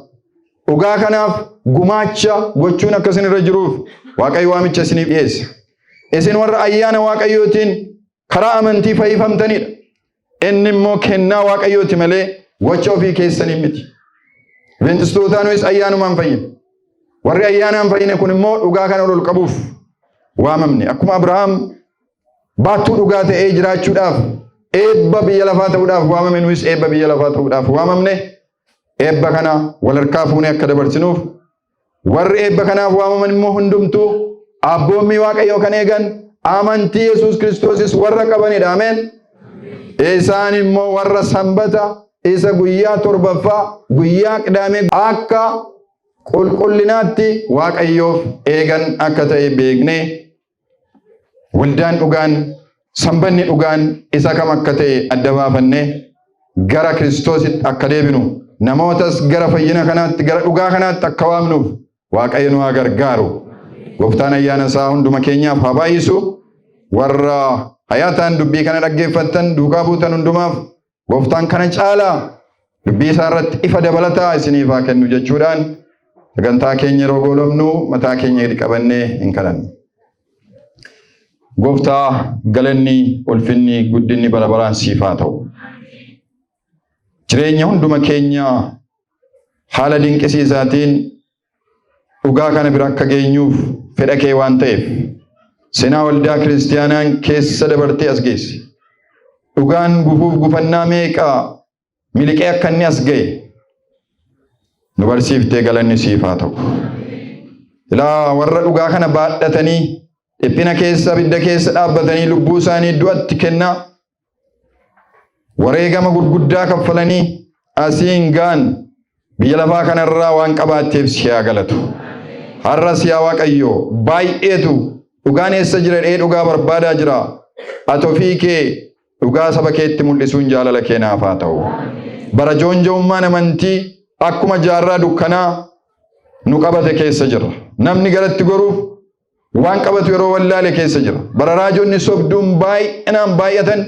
dhugaa kanaaf gumaacha gochuun akkasin irra jiruuf Waaqayyo waamicha isiniif dhiyeessa. Isin warra ayyaana Waaqayyootiin karaa amantii fayyifamtanidha. Inni immoo kennaa Waaqayyooti malee gocha ofii keessanii miti. Adventistootaanus ayyaanumaan fayyina. Warri ayyaanaan fayyine kun immoo dhugaa kana ol qabuuf waamamne. Akkuma Abrahaam baattuu dhugaa ta'ee jiraachuudhaaf eebba biyya lafaa ta'uudhaaf waamame, nuyis eebba biyya lafaa ta'uudhaaf waamamne. Eebba kana wal harkaa fuunee akka dabarsinuuf warri eebba kanaaf waamaman immoo hundumtuu abboommii Waaqayyoo kan eegan amantii Yesuus Kiristoosis warra qabanidha. Ameen. Isaan immoo warra sanbata isa guyyaa 7ffaa guyyaa Qidaamee akka qulqullinaatti Waaqayyoof eegan akka ta'e beeknee waldaan dhugaan sanbanni dhugaan isa kam akka ta'e adda baafannee gara Kiristoositti akka deebinu namootas gara fayyina kanaatti gara dhugaa kanaatti akka waamnuuf Waaqayyo nu haa gargaaru. Gooftaan ayyaana isaa hunduma keenyaaf haa baay'isu. Warra hayaataan dubbii kana dhaggeeffattan duukaa buutan hundumaaf gooftaan kana caalaa dubbii isaa irratti ifa dabalataa isiniif haa kennu jechuudhaan sagantaa keenya yeroo goolabnu mataa keenya gadi qabannee hin kadhannu. Gooftaa galanni ulfinni guddinni bara baraan siif haa ta'u. Jireenya hunduma keenya haala dinqisiisaatiin dhugaa kana bira akka geenyuuf fedha kee waan ta'eef seenaa waldaa kiristaanaan keessa dabartee as geesse. Dhugaan gufuuf gufannaa meeqaa miliqee akka inni as ga'e nu barsiiftee galanni siif haa ta'u. Ilaa warra dhugaa kana baadhatanii dhiphina keessa abidda keessa dhaabbatanii lubbuu isaanii du'atti kennaa wareegama gurguddaa kaffalanii asiin gaan biyya lafaa kanarraa waan qabaatteef si haa galatu. Har'as yaa Waaqayyo baay'eetu dhugaan eessa jira dhee dhugaa barbaadaa jira. Ati ofii kee dhugaa saba keetti mul'isuun jaalala kee naaf haa ta'u. Bara joonja'ummaan amantii akkuma jaarraa dukkanaa nu qabate keessa jira. Namni galatti goruuf waan qabatu yeroo wallaale keessa jira. Bara raajonni sobduun baay'inaan baay'atan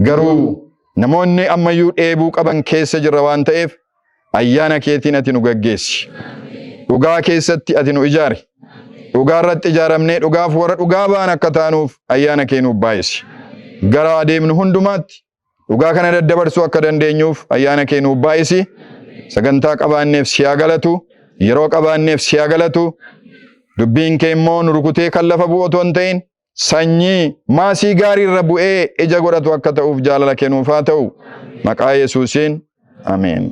garuu namoonni ammayyuu dheebuu qaban keessa jira waan ta'eef ayyaana keetiin ati nu gaggeessi. Dhugaa keessatti ati nu ijaari. Dhugaa irratti ijaaramnee dhugaaf warra dhugaa ba'an akka taanuuf ayyaana kee nuuf baay'isi. Gara adeemnu hundumaatti dhugaa kana daddabarsuu akka dandeenyuuf ayyaana kee nuuf baay'isi. Sagantaa qabaanneef si haa galatu. Yeroo qabaanneef si haa galatu. Dubbiin kee immoo nu rukutee kan lafa bu'u otoo hin ta'in sanyii maasii gaarii irra bu'ee ija godhatu akka ta'uuf jaalala kee nuuf haa ta'u. Maqaa Yesuusiin ameen.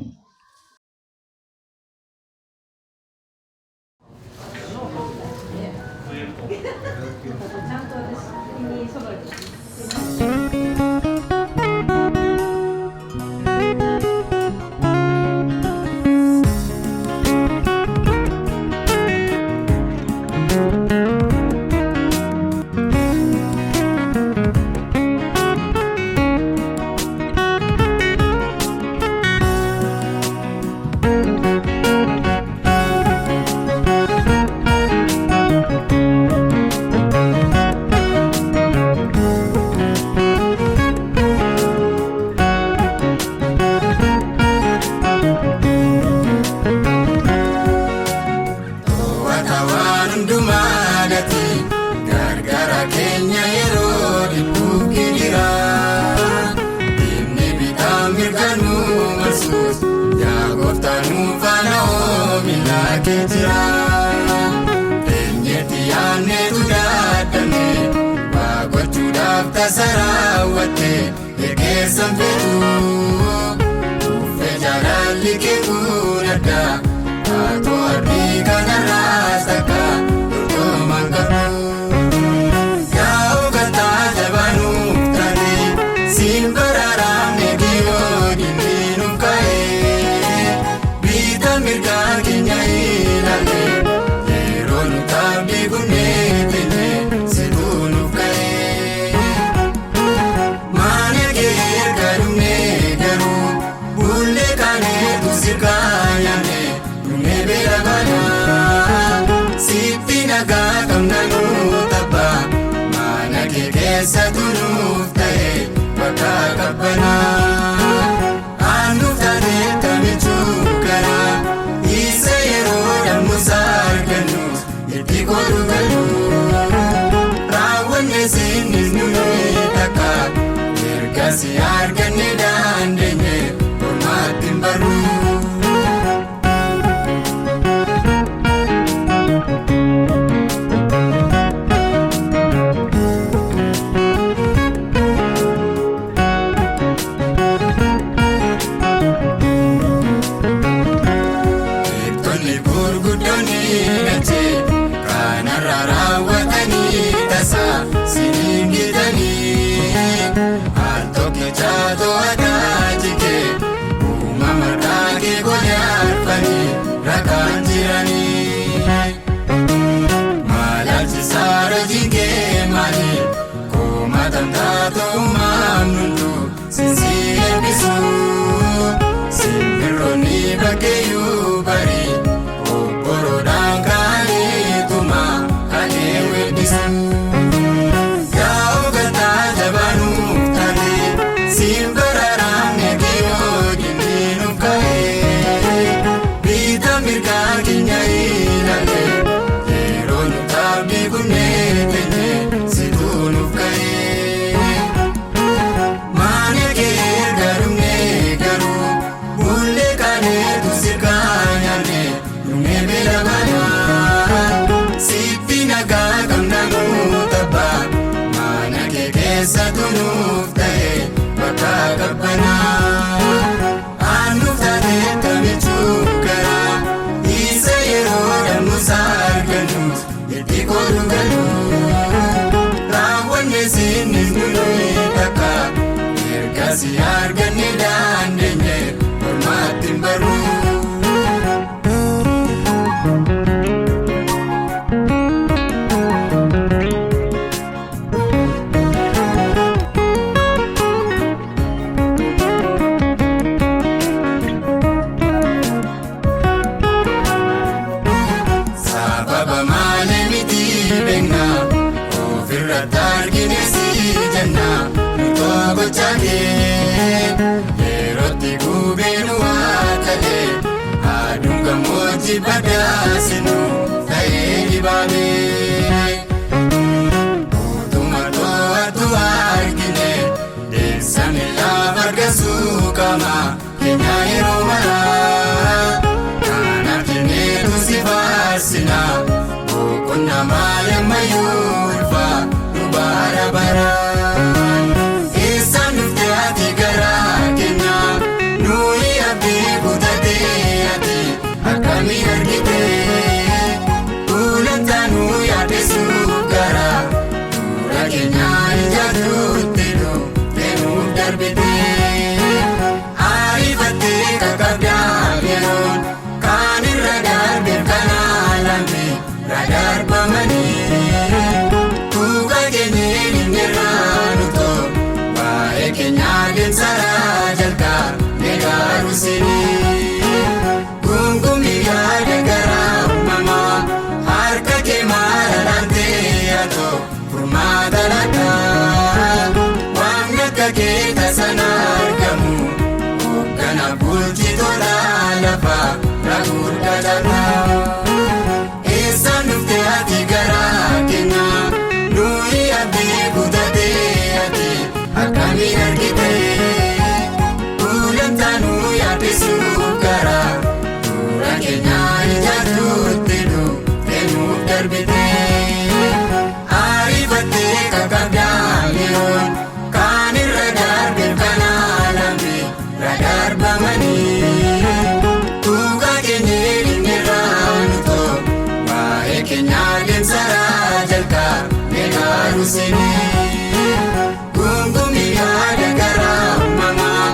Sarawate egesan fetu ufe jalali ke kurada ato ardi kanara saka to mangabu kau kata jabanu tani simbarara medio dininu kae bita mirga kinyai lale yeronu tabi gunetene situnu kae kayane numebera bana sitina ga kamnanu tabba mana ke kesa tunuftae baka kabana anuftae kamichukara isayero musar kanus itikoru galu rawanne sinnu taka ergasi arganne dandenye ormatin baru Bari, oh, Borodanga, Tuma, Kale. murtii koolu galu raawwanne sinnis nuni takka erga si arganne dandeenye ormaatti hin barru. Sababa malee miti beekna ofirratti argine si jenna nutoo gochaatee yerootti gubeenu waakalee aduun gammoojjii badhaasinu ta'ee dibaabee utuma to'atu argine deessame lafa argasuu qaba keenya yeroo maraa kanaaf jenneetu si faarsina boqonnaa maayammayyuu ulfa nu bara baraan eessaan dhufte ati garaa keenya nuyi abdii kutatee ati akkamiin argite ulantaa nu yaadessuuf gara dura keenya ijaartuutti dhuftee nuuf darbite ariifattee qaqqabdaa yeroon kaan irra darbeef kanaa lammi radarbamanii tuuqa keenyeen hin irraanutoo waa'ee keenyaa deemsaraa jalqaa negaaru sinii gungummii yaada garaa uumamaa harka kee maala laantee atoo furmaata lataa waan akka kee tasan argamu hoggana bulchitoota lafaa ragurdaa jaalaa. Eessaan dhufte ati garaa keenya nuyi abdii kutatee ati akkamiin argite ulantaa nu yaadessuuf gara dura keenya ijaartuutti dhuftee nuuf darbite ariifattee qaqqabdaa yeroon kaan irra darbeef kanaa lammi radarbamanii tuuqa keenyeen hin irraanutoo waa'ee keenyaa deemsaraa jalqaa negaaru sinii gungummii yaada garaa uumamaa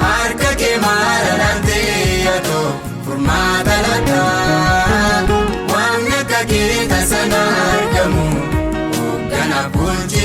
harka kee maala laantee atoo furmaata lataa waan akka kee tasan argamu hoggana bulchi